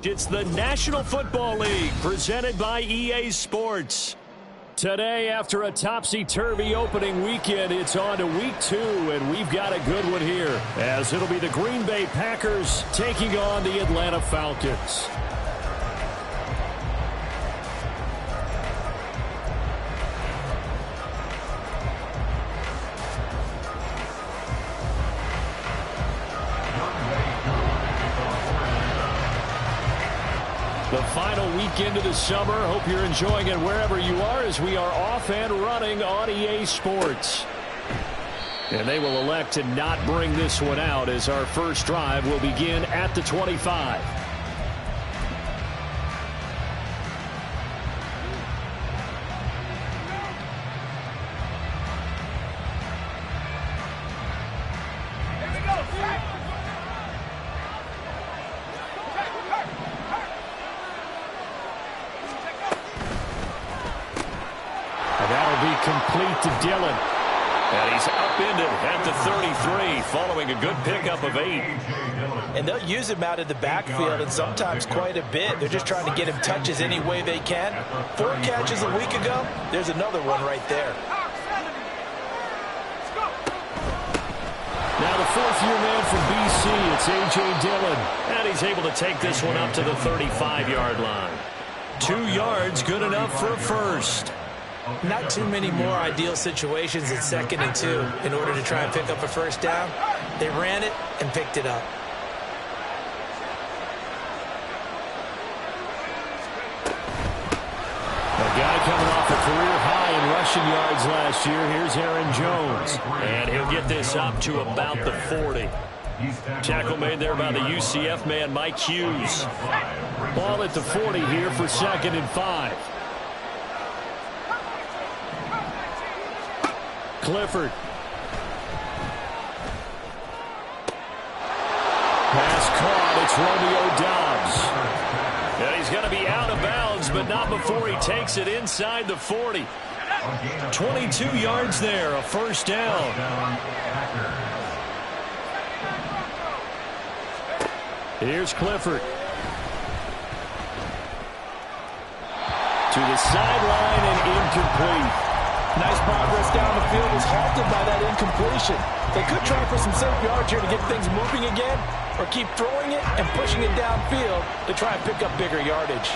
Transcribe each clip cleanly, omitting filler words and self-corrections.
It's the National Football League presented by EA Sports. Today, after a topsy-turvy opening weekend, it's on to week 2, and we've got a good one here, as it'll be the Green Bay Packers taking on the Atlanta Falcons. The final weekend of the summer. Hope you're enjoying it wherever you are as we are off and running on EA Sports. And they will elect to not bring this one out as our first drive will begin at the 25. Complete to Dillon. And he's upended at the 33 following a good pickup of 8. And they'll use him out of the backfield and sometimes quite a bit. They're just trying to get him touches any way they can. 4 catches a week ago. There's another one right there. Now the 4th-year man from BC, it's A.J. Dillon. And he's able to take this one up to the 35-yard line. 2 yards, good enough for a first. Not too many more ideal situations at 2nd and 2 in order to try and pick up a first down. They ran it and picked it up. A guy coming off a career high in rushing yards last year. Here's Aaron Jones. And he'll get this up to about the 40. Tackle made there by the UCF man, Mike Hughes. Ball at the 40 here for 2nd and 5. Clifford. Pass caught. It's Romeo Doubs. And he's going to be out of bounds, but not before he takes it inside the 40. 22 yards there, a first down. Here's Clifford. To the sideline and incomplete. Nice progress down the field was halted by that incompletion. They could try for some safe yards here to get things moving again, or keep throwing it and pushing it downfield to try and pick up bigger yardage.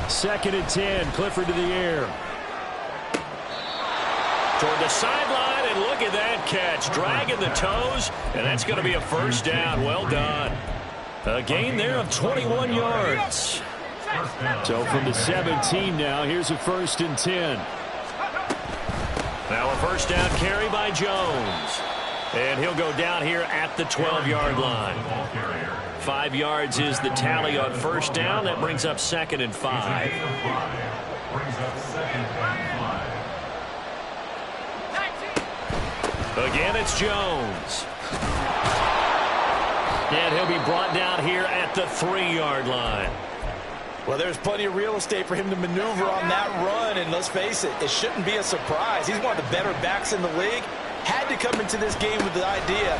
Second and 10, Clifford to the air. Toward the sideline, and look at that catch. Dragging the toes, and that's going to be a first down. Well done. A gain there of 21 yards. So from the 17 now, here's a 1st and 10. Now a first down carry by Jones. And he'll go down here at the 12-yard line. 5 yards is the tally on first down. That brings up 2nd and 5. Again, it's Jones. And he'll be brought down here at the 3-yard line. Well, there's plenty of real estate for him to maneuver on that run, and let's face it, it shouldn't be a surprise. He's one of the better backs in the league. Had to come into this game with the idea.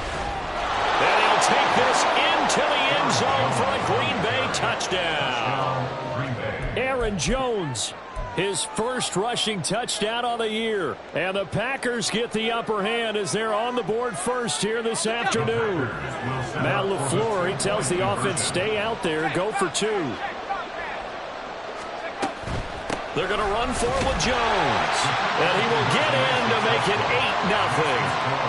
And he'll take this into the end zone for a Green Bay touchdown. Aaron Jones, his first rushing touchdown on the year. And the Packers get the upper hand as they're on the board first here this afternoon. Matt LaFleur, he tells the offense, stay out there, go for 2. They're going to run for it with Jones. And he will get in to make it 8-0.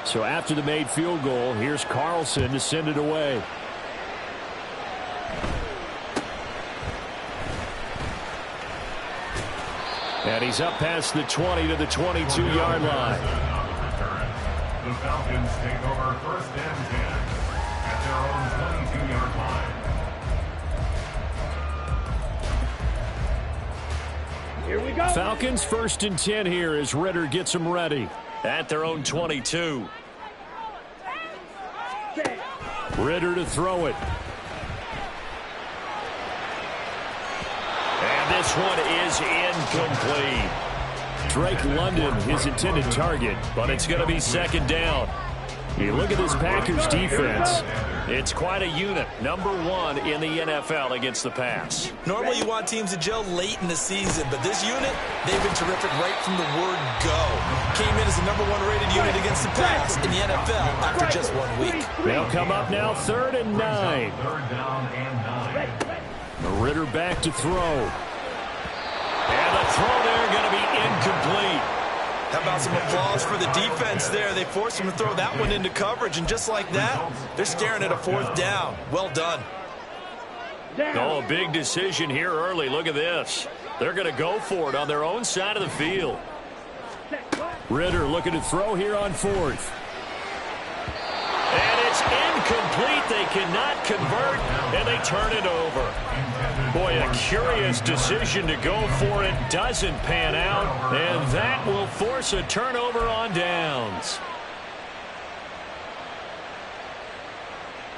So after the made field goal, here's Carlson to send it away. And he's up past the 20 to the 22-yard line. The Falcons take over 1st and 10 at their own 22-yard line. Here we go. Falcons 1st and 10 here as Ritter gets them ready at their own 22. Ritter to throw it. this one is incomplete. Drake London, his intended target, but it's going to be second down. You look at this Packers defense. It's quite a unit. Number 1 in the NFL against the pass. Normally you want teams to gel late in the season, but this unit, they've been terrific right from the word go. Came in as the number 1 rated unit against the pass in the NFL after just 1 week. They'll come up now 3rd and 9. Ritter back to throw. And the throw there going to be incomplete. How about some applause for the defense there? They forced him to throw that one into coverage, and just like that, they're staring at a 4th down. Well done. Oh, a big decision here early. Look at this. They're going to go for it on their own side of the field. Ritter looking to throw here on 4th. And it's incomplete. They cannot convert, and they turn it over. Boy, a curious decision to go for it. Doesn't pan out, and that will force a turnover on downs.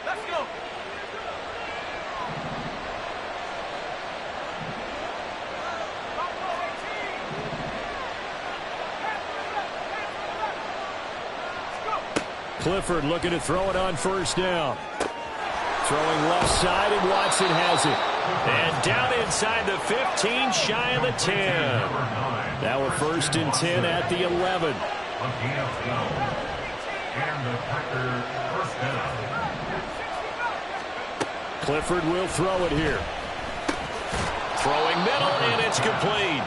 Let's go. Clifford looking to throw it on 1st down. Throwing left side, and Watson has it. And down inside the 15, shy of the 10. Now a 1st and 10 at the 11. Clifford will throw it here. Throwing middle, and it's complete.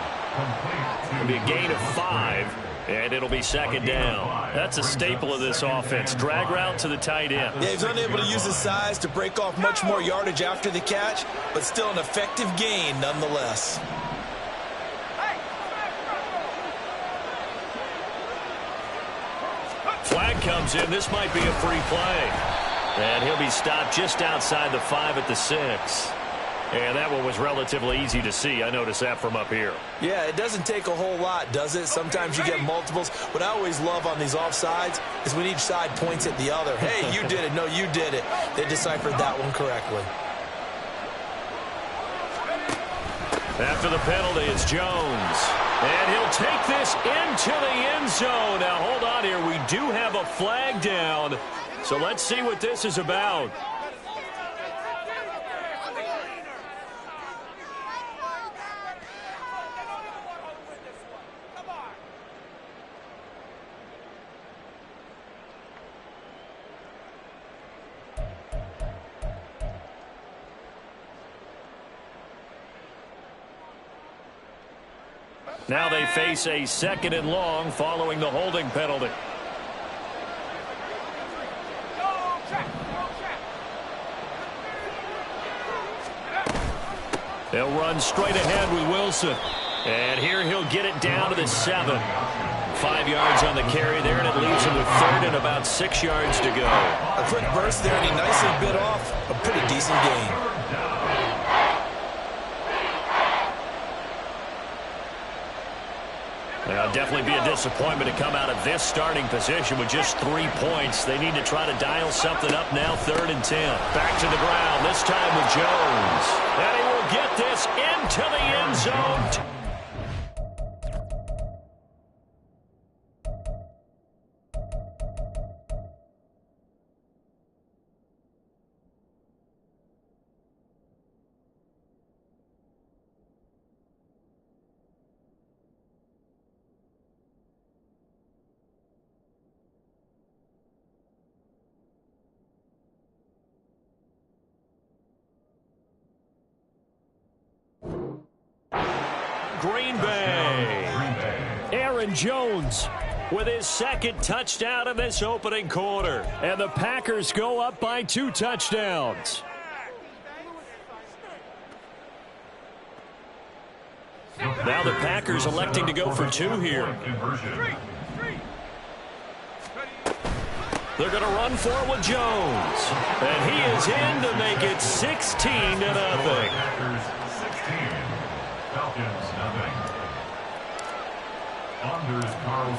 It'll be a gain of 5. And it'll be 2nd down. That's a staple of this offense. Drag route to the tight end. Yeah, he's unable to use his size to break off much more yardage after the catch, but still an effective gain nonetheless. Flag comes in. This might be a free play. And he'll be stopped just outside the 5 at the 6. And that one was relatively easy to see. I noticed that from up here. Yeah, it doesn't take a whole lot, does it? Sometimes you get multiples. What I always love on these offsides is when each side points at the other. Hey, you did it. No, you did it. They deciphered that one correctly. After the penalty, it's Jones. And he'll take this into the end zone. Now, hold on here. We do have a flag down. So let's see what this is about. Now they face a 2nd and long following the holding penalty. They'll run straight ahead with Wilson. And here he'll get it down to the 7. 5 yards on the carry there, and it leaves him with 3rd and about 6 yards to go. A quick burst there, and he nicely bit off a pretty decent gain. It'll definitely be a disappointment to come out of this starting position with just 3 points. They need to try to dial something up now, 3rd and 10. Back to the ground, this time with Jones. And he will get this into the end zone. Green Bay. Aaron Jones with his 2nd touchdown in this opening quarter. And the Packers go up by 2 touchdowns. Now the Packers electing to go for 2 here. They're going to run for it with Jones. And he is in to make it 16-0.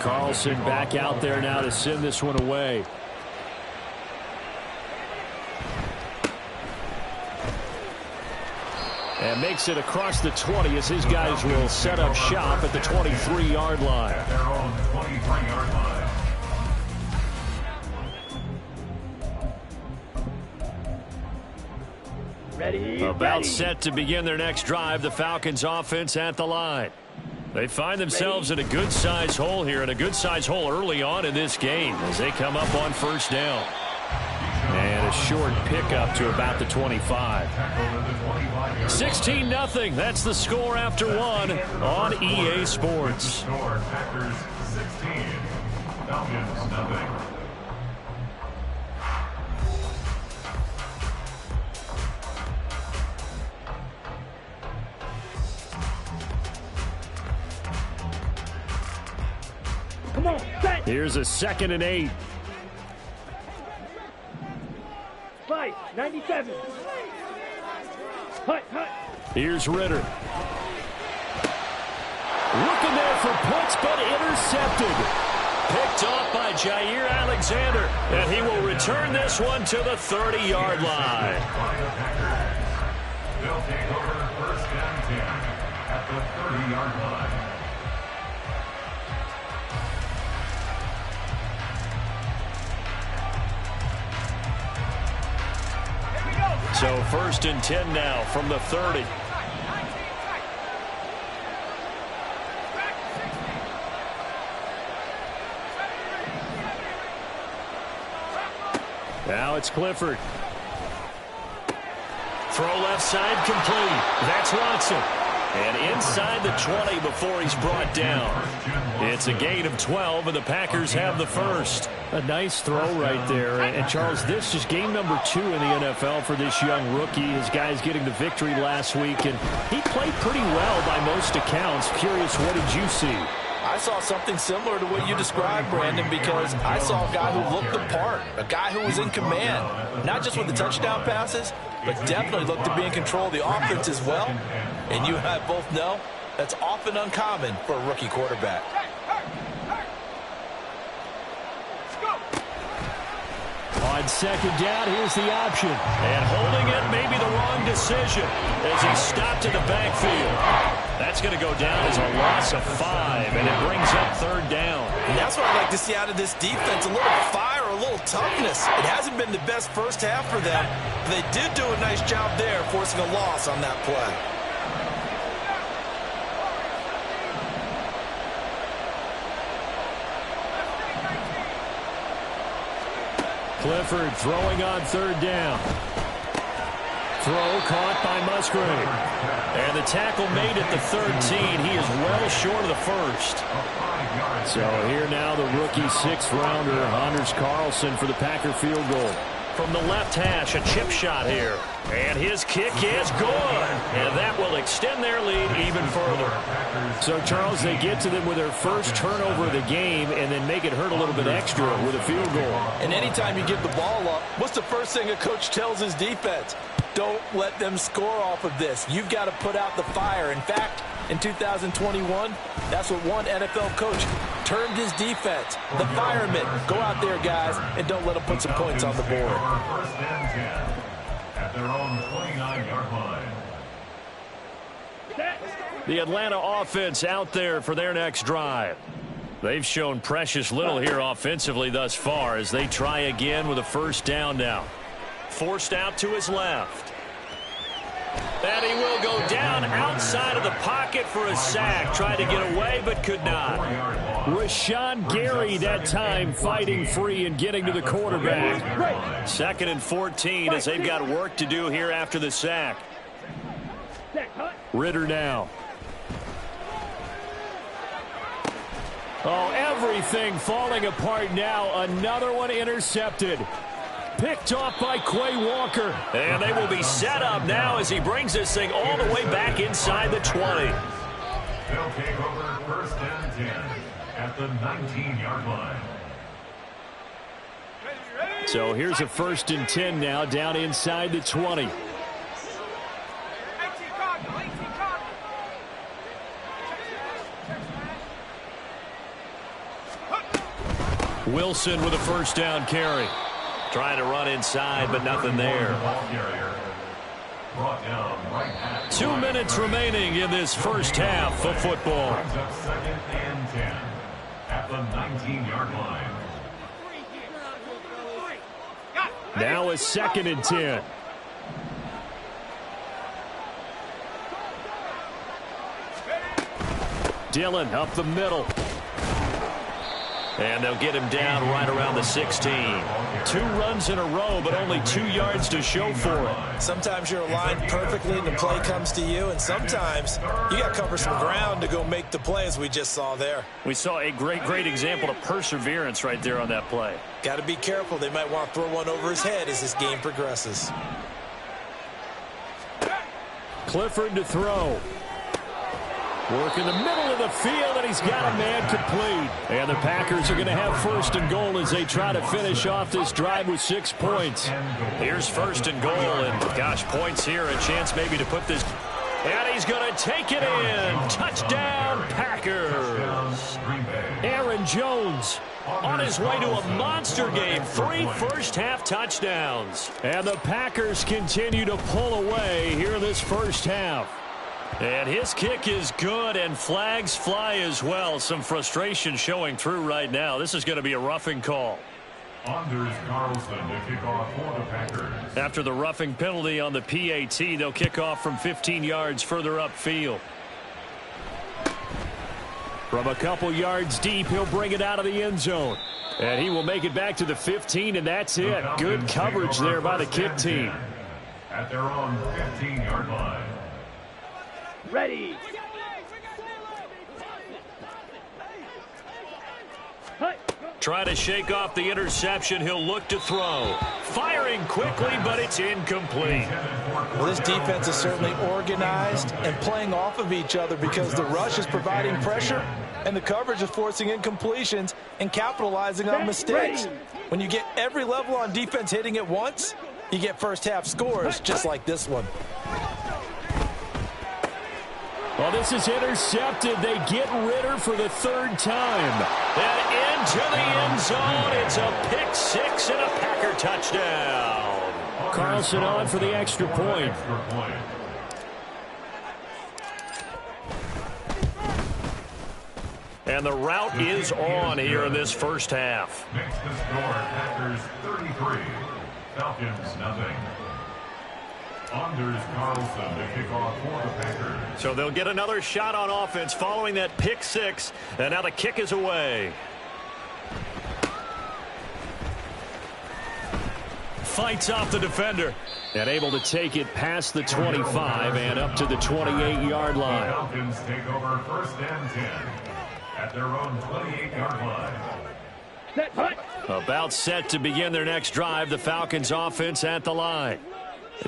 Carlson back out there now to send this one away. And makes it across the 20 as his guys will set up shop at the 23-yard line. At their own 23-yard line. About set to begin their next drive, the Falcons offense at the line. They find themselves in a good-sized hole here, and a good-sized hole early on in this game as they come up on first down. And a short pickup to about the 25. 16-0. That's the score after one on EA Sports. Packers 16, Falcons nothing. Here's a 2nd and 8. 97. Hut. Here's Ritter. Looking there for points, but intercepted. Picked off by Jair Alexander, and he will return this one to the 30-yard line. They'll take over first and 10 at the 30-yard line. So 1st and 10 now from the 30. Now it's Clifford. Throw left side complete. That's Watson. And inside the 20 before he's brought down. It's a gain of 12, and the Packers have the first. A nice throw right there. And, Charles, this is game number 2 in the NFL for this young rookie. His guys getting the victory last week, and he played pretty well by most accounts. Curious, what did you see? I saw something similar to what you described, Brandon, because I saw a guy who looked the part, a guy who was in command, not just with the touchdown passes, but definitely looked to be in control of the offense as well. And you and I both know that's often uncommon for a rookie quarterback. On 2nd down, here's the option. And holding it may be the wrong decision as he stopped in the backfield. That's going to go down as a loss of 5, and it brings up 3rd down. And that's what I'd like to see out of this defense, a little fire, a little toughness. It hasn't been the best first half for them, but they did do a nice job there forcing a loss on that play. Clifford throwing on 3rd down. Throw caught by Musgrave. And the tackle made at the 13. He is well short of the first. So here now the rookie 6th-rounder, Anders Carlson, for the Packer field goal. From the left hash, a chip shot here. And his kick is good. And that will extend their lead even further. So, Charles, they get to them with their first turnover of the game and then make it hurt a little bit extra with a field goal. And anytime you give the ball up, what's the first thing a coach tells his defense? Don't let them score off of this. You've got to put out the fire. In fact, in 2021, that's what one NFL coach termed his defense, the firemen. Go out there, guys, and don't let them put some points on the board. First and 10 at their own 29-yard line. The Atlanta offense out there for their next drive. They've shown precious little here offensively thus far as they try again with a 1st down now. Forced out to his left. And he will go down outside of the pocket for a sack. Tried to get away, but could not. Rashawn Gary that time fighting free and getting to the quarterback. 2nd and 14 as they've got work to do here after the sack. Ritter now. Oh, everything falling apart now. Another one intercepted. Picked off by Quay Walker. And they will be set up now as he brings this thing all the way back inside the 20. They'll take over 1st and 10 at the 19-yard line. So here's a 1st and 10 now down inside the 20. Wilson with a 1st down carry. Trying to run inside, but nothing there. brought down right at 2 minutes remaining in this first half of football. brings up 2nd and 10 at the 19-yard line. Now it's 2nd and 10. Dillon up the middle. And they'll get him down right around the 16. 2 runs in a row, but only 2 yards to show for it. Sometimes you're aligned perfectly and the play comes to you, and sometimes you got to cover some ground to go make the play, as we just saw there. We saw a great example of perseverance right there on that play. Got to be careful. They might want to throw one over his head as this game progresses. Clifford to throw. Work in the middle of the field, and he's got a man complete. And the Packers are going to have 1st and goal as they try to finish off this drive with 6 points. Here's 1st and goal, and gosh, points here, a chance maybe to put this. And he's going to take it in. Touchdown, Packers. Aaron Jones on his way to a monster game. 3 first-half touchdowns. And the Packers continue to pull away here in this first half. And his kick is good, and flags fly as well. Some frustration showing through right now. This is going to be a roughing call. Anders Carlson to kick off for the Packers. After the roughing penalty on the PAT, they'll kick off from 15 yards further upfield. From a couple yards deep, he'll bring it out of the end zone. And he will make it back to the 15, and that's it. Good coverage there by the kick team. At their own 15-yard line. Ready. Try to shake off the interception. He'll look to throw. Firing quickly, but it's incomplete. Well, this defense is certainly organized and playing off of each other because the rush is providing pressure and the coverage is forcing incompletions and capitalizing on mistakes. When you get every level on defense hitting at once, you get first-half scores just like this one. Well, this is intercepted. They get Ritter for the 3rd time. And into the end zone. It's a pick 6 and a Packer touchdown. Carlson on for the extra point. And the route is on here in this first half. Makes the score Packers 33, Falcons nothing. Anders Carlson to kick off for the Packers. So they'll get another shot on offense following that pick 6. And now the kick is away. Fights off the defender. And able to take it past the 25 and up to the 28-yard line. The Falcons take over 1st and 10 at their own 28-yard line. About set to begin their next drive. The Falcons offense at the line.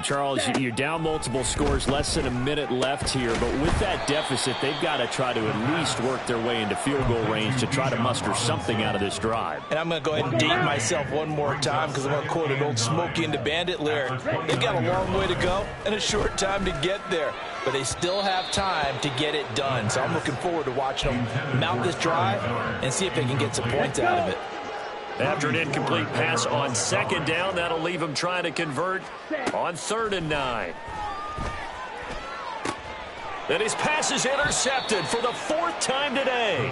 Charles, you're down multiple scores, less than a minute left here, but with that deficit, they've got to try to at least work their way into field goal range to try to muster something out of this drive. And I'm going to go ahead and date myself one more time because I'm going to quote an old Smokey and the Bandit lyric. They've got a long way to go and a short time to get there, but they still have time to get it done. So I'm looking forward to watching them mount this drive and see if they can get some points out of it. After an incomplete pass on 2nd down, that'll leave him trying to convert on 3rd and 9. And his pass is intercepted for the 4th time today.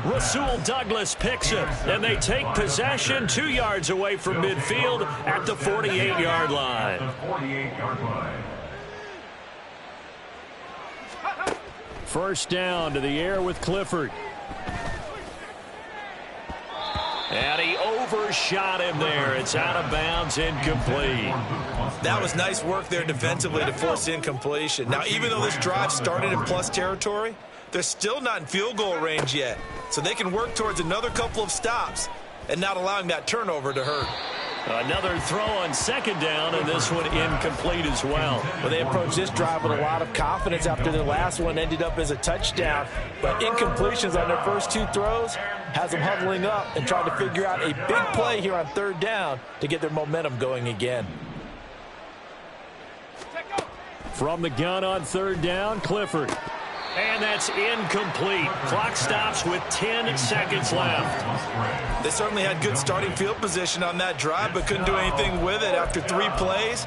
Rasul Douglas picks it, and they take possession 2 yards away from midfield at the 48-yard line. First down to the air with Clifford. And he overshot him there. It's out of bounds, incomplete. That was nice work there defensively to force incompletion. Now, even though this drive started in plus territory, they're still not in field goal range yet. So they can work towards another couple of stops and not allowing that turnover to hurt. Another throw on 2nd down, and this one incomplete as well. Well, they approached this drive with a lot of confidence after their last one ended up as a touchdown. But incompletions on their first 2 throws has them huddling up and trying to figure out a big play here on 3rd down to get their momentum going again. From the gun on 3rd down, Clifford. And that's incomplete. Clock stops with 10 seconds left. They certainly had good starting field position on that drive, but couldn't do anything with it after 3 plays.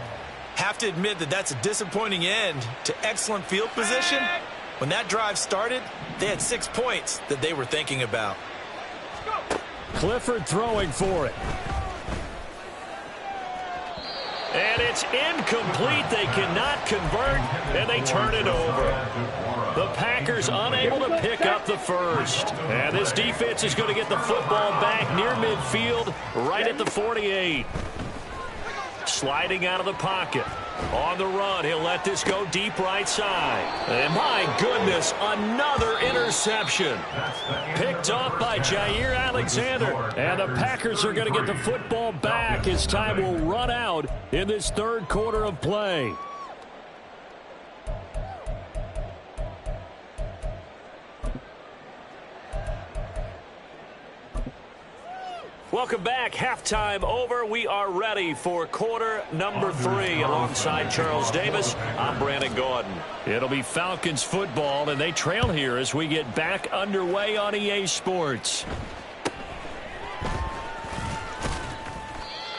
Have to admit that that's a disappointing end to excellent field position. When that drive started, they had 6 points that they were thinking about. Clifford throwing for it. And it's incomplete. They cannot convert, and they turn it over. The Packers unable to pick up the first. And this defense is going to get the football back near midfield, right at the 48. Sliding out of the pocket. On the run, he'll let this go deep right side. And my goodness, another interception. Picked off by Jair Alexander. And the Packers are going to get the football back as time will run out in this third quarter of play. Welcome back. Halftime over. We are ready for quarter number 3. Alongside Charles Davis, I'm Brandon Gordon. It'll be Falcons football, and they trail here as we get back underway on EA Sports.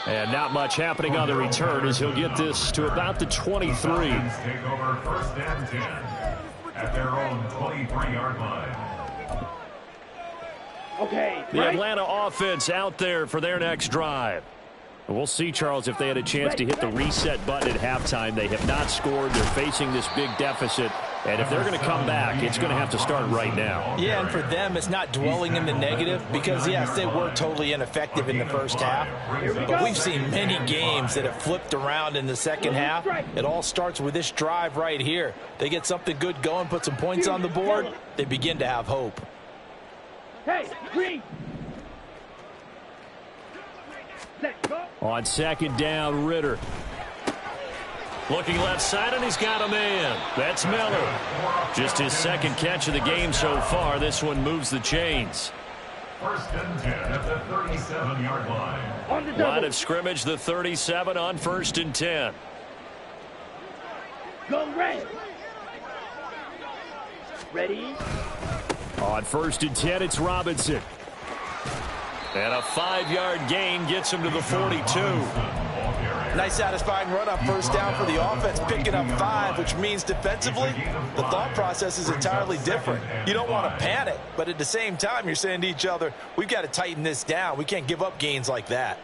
And not much happening on the return as he'll get this to about the 23. Take over first and 10 at their own 23-yard line. Okay. The Atlanta offense out there for their next drive. We'll see, Charles, if they had a chance to hit the reset button at halftime. They have not scored. They're facing this big deficit. And if they're going to come back, it's going to have to start right now. Yeah, and for them, it's not dwelling in the negative because, yes, they were totally ineffective in the first half. But we've seen many games that have flipped around in the second half. It all starts with this drive right here. They get something good going, put some points on the board, they begin to have hope. Hey, green. Let's go. On second down, Ritter. Looking left side, and he's got a man. That's Miller. Just his second catch of the game so far. This one moves the chains. First and 10 at the 37-yard line. On the double. Line of scrimmage, the 37 on first and 10. Go red. Ready? On first and 10, it's Robinson. And a 5-yard gain gets him to the 42. Nice satisfying run on first down for the offense, picking up 5, which means defensively, the thought process is entirely different. You don't want to panic, but at the same time, you're saying to each other, we've got to tighten this down. We can't give up gains like that.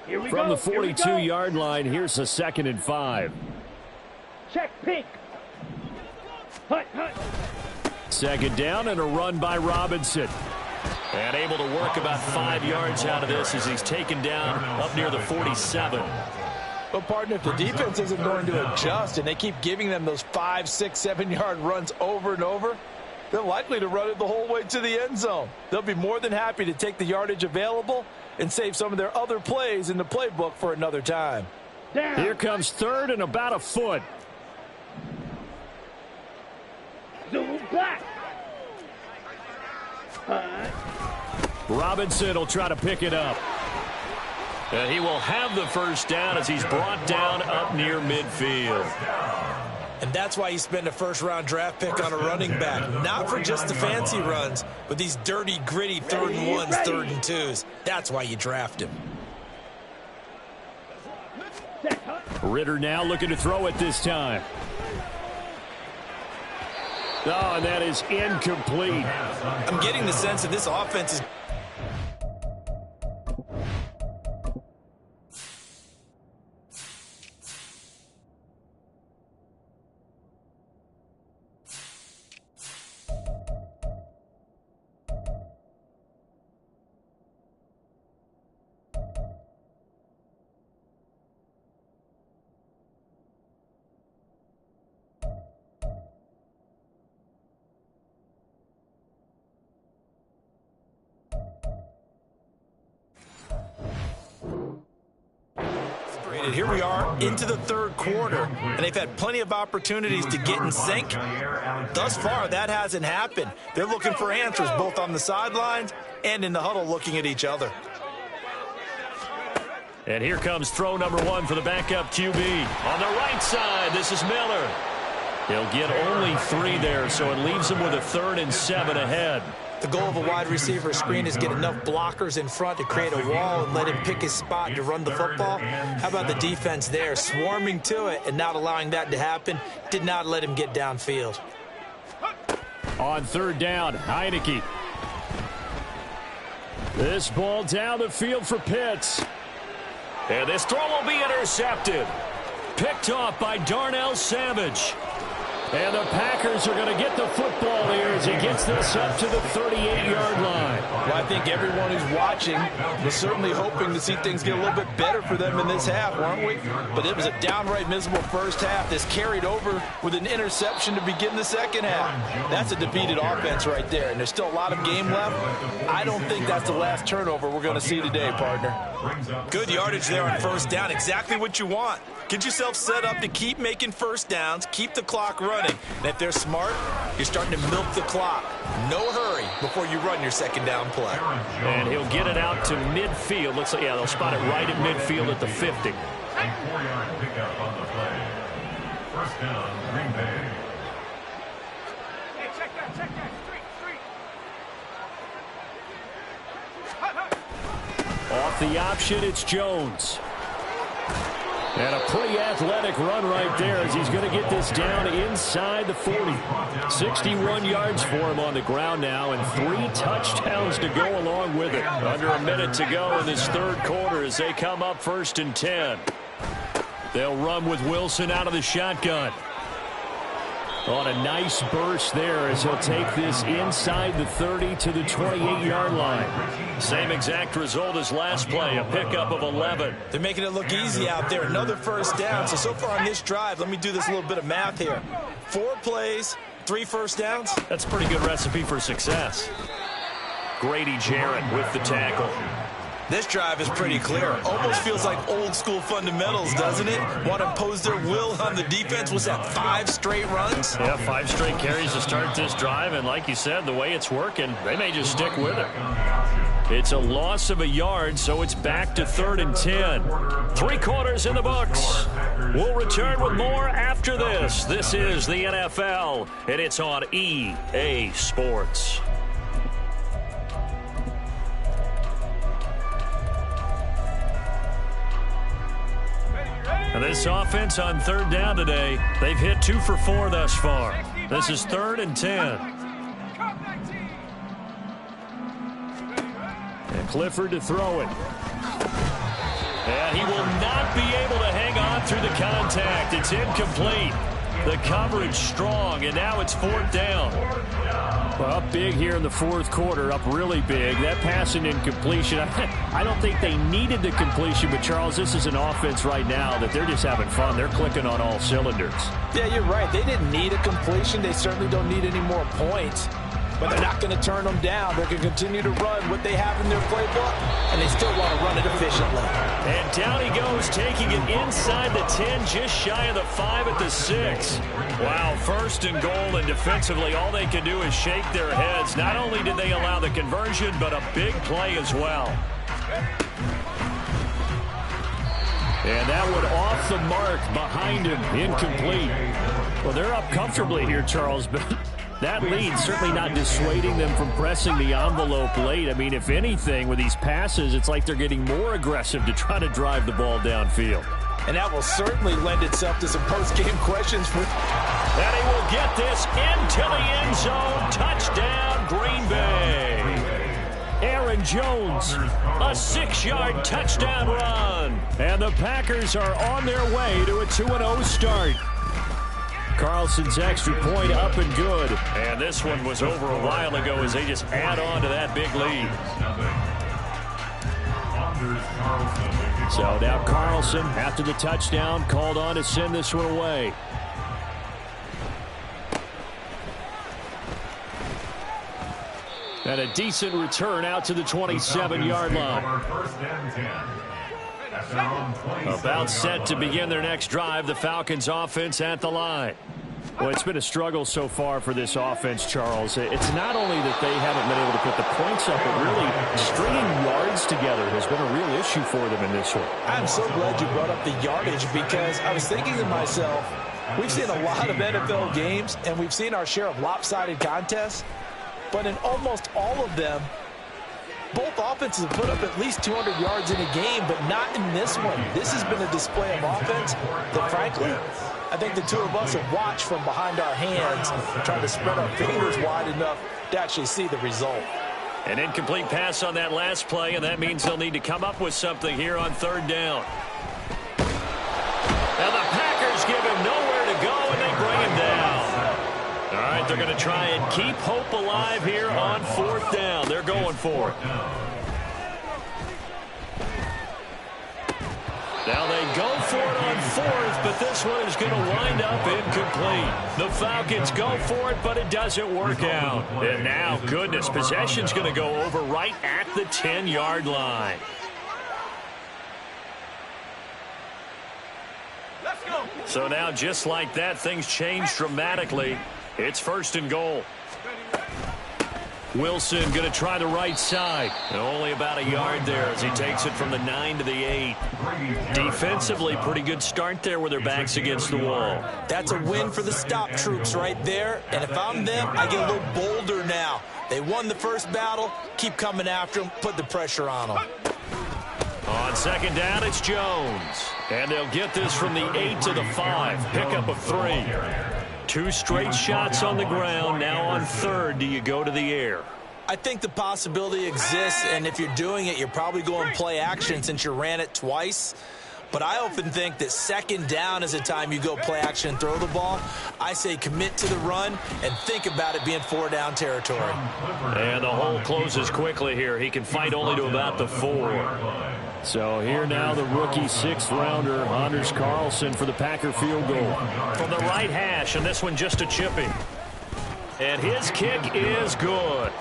Here we From go. the 42-yard line, here's a 2nd and 5. Check pink. Hut, hut. Second down and a run by Robinson. And able to work about 5 yards out of this as he's taken down up near the 47. Well, partner, if the defense isn't going to adjust and they keep giving them those 5, 6, 7-yard runs over and over, they're likely to run it the whole way to the end zone. They'll be more than happy to take the yardage available and save some of their other plays in the playbook for another time. Down. Here comes third and about a foot. Zoom black. Hut. Robinson will try to pick it up. And he will have the first down as he's brought down up near midfield. And that's why you spend a first-round draft pick on a running back. Not for just the fancy runs, but these dirty, gritty 3rd and 1s, 3rd and 2s. That's why you draft him. Set, hut. Ritter now looking to throw it this time. Oh, and that is incomplete. I'm getting the sense that this offense is... Here we are into the third quarter, and they've had plenty of opportunities to get in sync. Thus far, that hasn't happened. They're looking for answers both on the sidelines and in the huddle looking at each other. And here comes throw number 1 for the backup QB. On the right side, this is Miller. He'll get only 3 there, so it leaves him with a 3rd and 7 ahead. The goal of a wide receiver screen is get enough blockers in front to create a wall and let him pick his spot to run the football. How about the defense there, swarming to it and not allowing that to happen? Did not let him get downfield. On third down, Heineke. This ball down the field for Pitts. And this throw will be intercepted. Picked off by Darnell Savage. And the Packers are going to get the football here as he gets this up to the 38-yard line. Well, I think everyone who's watching was certainly hoping to see things get a little bit better for them in this half, weren't we? But it was a downright miserable first half. This carried over with an interception to begin the second half. That's a defeated offense right there, and there's still a lot of game left. I don't think that's the last turnover we're going to see today, partner. Good yardage there on first down. Exactly what you want. Get yourself set up to keep making first downs, keep the clock running. And if they're smart, you're starting to milk the clock. No hurry before you run your second down play. And he'll get it out to midfield. Looks like, yeah, they'll spot it right at midfield at the 50. A 4-yard pickup on the play. First down, Green Bay. Hey, check that. Street. Off the option, it's Jones. And a pretty athletic run right there as he's going to get this down inside the 40. 61 yards for him on the ground now and 3 touchdowns to go along with it. Under a minute to go in this third quarter as they come up 1st and 10. They'll run with Wilson out of the shotgun. On a nice burst there as he'll take this inside the 30 to the 28-yard line. Same exact result as last play, a pickup of 11. They're making it look easy out there. Another first down. So far on this drive, let me do this little bit of math here. 4 plays, 3 first downs. That's a pretty good recipe for success. Grady Jarrett with the tackle. This drive is pretty clear. Almost feels like old school fundamentals, doesn't it? Want to impose their will on the defense. Was that 5 straight runs? Yeah, 5 straight carries to start this drive. And like you said, the way it's working, they may just stick with it. It's a loss of a yard, so it's back to 3rd and 10. 3 quarters in the books. We'll return with more after this. This is the NFL, and it's on EA Sports. And this offense on 3rd down today, they've hit 2 for 4 thus far. This is 3rd and 10. And Clifford to throw it. And he will not be able to hang on through the contact. It's incomplete. The coverage strong, and now it's 4th down. Well, up big here in the 4th quarter, up really big. That pass and incompletion, I don't think they needed the completion, but Charles, this is an offense right now that they're just having fun. They're clicking on all cylinders. Yeah, you're right. They didn't need a completion. They certainly don't need any more points. But they're not going to turn them down. They're going to continue to run what they have in their playbook, and they still want to run it efficiently. And down he goes, taking it inside the 10, just shy of the 5 at the 6. Wow, 1st and goal, and defensively all they can do is shake their heads. Not only did they allow the conversion, but a big play as well. And that one off the mark behind him, incomplete. Well, they're up comfortably here, Charles, but that lead certainly not dissuading them from pressing the envelope late. I mean, if anything, with these passes, it's like they're getting more aggressive to try to drive the ball downfield. And that will certainly lend itself to some post-game questions. And he will get this into the end zone. Touchdown, Green Bay. Aaron Jones, a 6-yard touchdown run. And the Packers are on their way to a 2-0 start. Carlson's extra point up and good. And this one was over a while ago as they just add on to that big lead. So now Carlson, after the touchdown, called on to send this one away. And a decent return out to the 27-yard line. About set to begin their next drive, the Falcons offense at the line. Well, it's been a struggle so far for this offense, Charles. It's not only that they haven't been able to put the points up, but really stringing yards together has been a real issue for them in this one. I'm so glad you brought up the yardage because I was thinking to myself, we've seen a lot of NFL games, and we've seen our share of lopsided contests. but in almost all of them, both offenses have put up at least 200 yards in a game, but not in this one. This has been a display of offense that, frankly, I think the two of us have watched from behind our hands, trying to spread our fingers wide enough to actually see the result. An incomplete pass on that last play, and that means they'll need to come up with something here on third down. Now the Packers give him nowhere to go, and they bring him down. All right, they're going to try and keep hope alive here on fourth down. They're going for it. Now they go for it on fourth, but this one is going to wind up incomplete. The Falcons go for it, but it doesn't work out. And now, goodness, possession's going to go over right at the 10-yard line. Let's go. So now, just like that, things change dramatically. It's first and goal. Wilson going to try the right side. And only about a yard there as he takes it from the 9 to the 8. Defensively, pretty good start there with their backs against the wall. That's a win for the stop troops right there. And if I'm them, I get a little bolder now. They won the first battle. Keep coming after them. Put the pressure on them. On second down, it's Jones. And they'll get this from the 8 to the 5. Pickup of 3. 2 straight shots on the ground. Now on third, do you go to the air? I think the possibility exists, and if you're doing it, you're probably going play action since you ran it twice. But I often think that second down is the time you go play action and throw the ball. I say commit to the run and think about it being 4-down territory. And the hole closes quickly here. He can fight only to about the 4. So here now the rookie 6th-rounder, Anders Carlson, for the Packer field goal. From the right hash, and this one just a chipping. And his kick is good.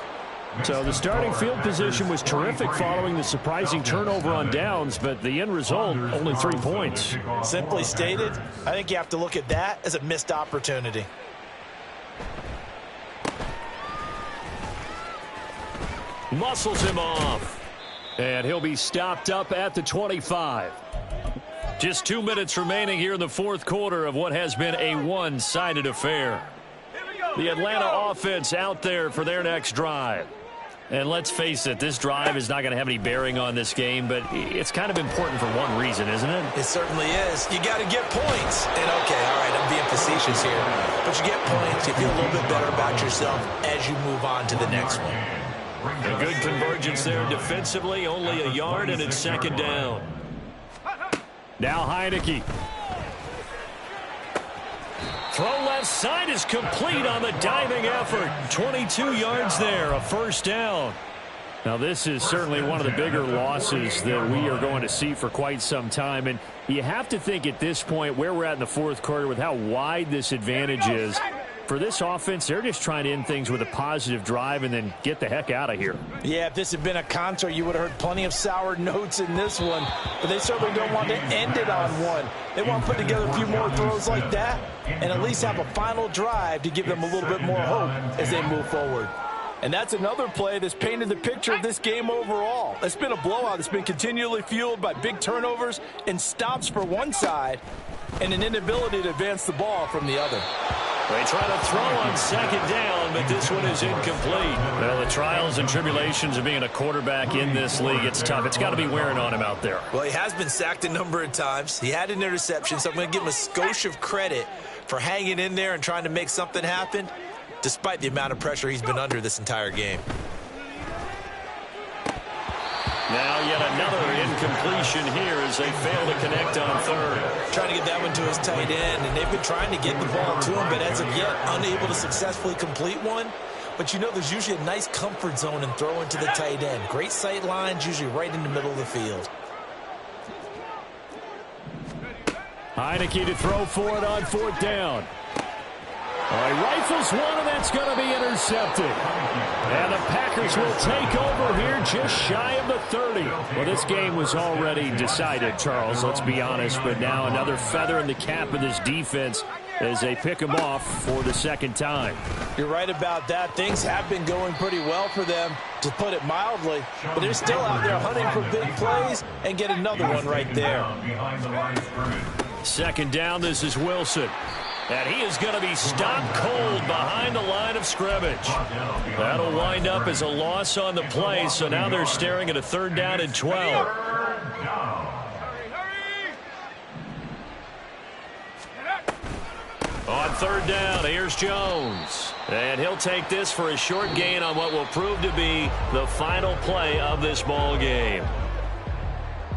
So the starting field position was terrific following the surprising turnover on downs, but the end result, only 3 points. Simply stated, I think you have to look at that as a missed opportunity. Muscles him off. And he'll be stopped up at the 25. Just 2 minutes remaining here in the fourth quarter of what has been a one-sided affair. The Atlanta offense out there for their next drive. And let's face it, this drive is not going to have any bearing on this game, but it's kind of important for one reason, isn't it? It certainly is. You got to get points. And, okay, all right, I'm being facetious here. But you get points, you feel a little bit better about yourself as you move on to the next one. A good convergence there defensively, only a yard, and it's second down. Now Heineke. Throw left side is complete on the diving effort. 22 yards there, a first down. Now this is certainly one of the bigger losses that we are going to see for quite some time. And you have to think at this point where we're at in the fourth quarter with how wide this advantage is. For this offense, they're just trying to end things with a positive drive and then get the heck out of here. Yeah, if this had been a concert, you would have heard plenty of sour notes in this one. But they certainly don't want to end it on one. They want to put together a few more throws like that and at least have a final drive to give them a little bit more hope as they move forward. And that's another play that's painted the picture of this game overall. It's been a blowout. It's been continually fueled by big turnovers and stops for one side and an inability to advance the ball from the other. They try to throw on second down, but this one is incomplete. Well, the trials and tribulations of being a quarterback in this league, it's tough. It's got to be wearing on him out there. Well, he has been sacked a number of times. He had an interception, so I'm going to give him a skosh of credit for hanging in there and trying to make something happen, despite the amount of pressure he's been under this entire game. Now yet another incompletion here as they fail to connect on third. Trying to get that one to his tight end, and they've been trying to get the ball to him, but as of yet, unable to successfully complete one. But you know there's usually a nice comfort zone in throwing to the tight end. Great sight lines, usually right in the middle of the field. Heineke to throw for it on fourth down. He rifles one, and that's going to be intercepted. And the Packers will take over here just shy of the 30. Well, this game was already decided, Charles, let's be honest. But now another feather in the cap of this defense as they pick him off for the second time. You're right about that. Things have been going pretty well for them, to put it mildly. But they're still out there hunting for big plays and get another one right there. Second down, this is Wilson. And he is going to be stopped cold behind the line of scrimmage. That'll wind up as a loss on the play, so now they're staring at a 3rd down and 12. On 3rd down, here's Jones. And he'll take this for a short gain on what will prove to be the final play of this ball game.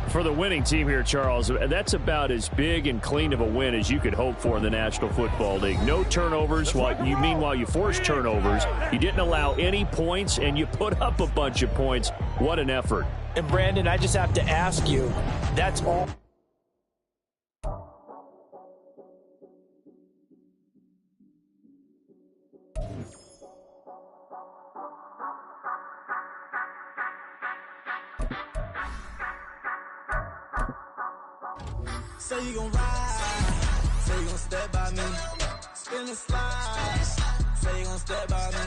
For the winning team here, Charles, that's about as big and clean of a win as you could hope for in the National Football League. No turnovers. Meanwhile, you forced turnovers. You didn't allow any points, and you put up a bunch of points. What an effort. And, Brandon, I just have to ask you, that's all. Say you gon' ride, say you gon' step by me, spin the slide, say you gon' step by me.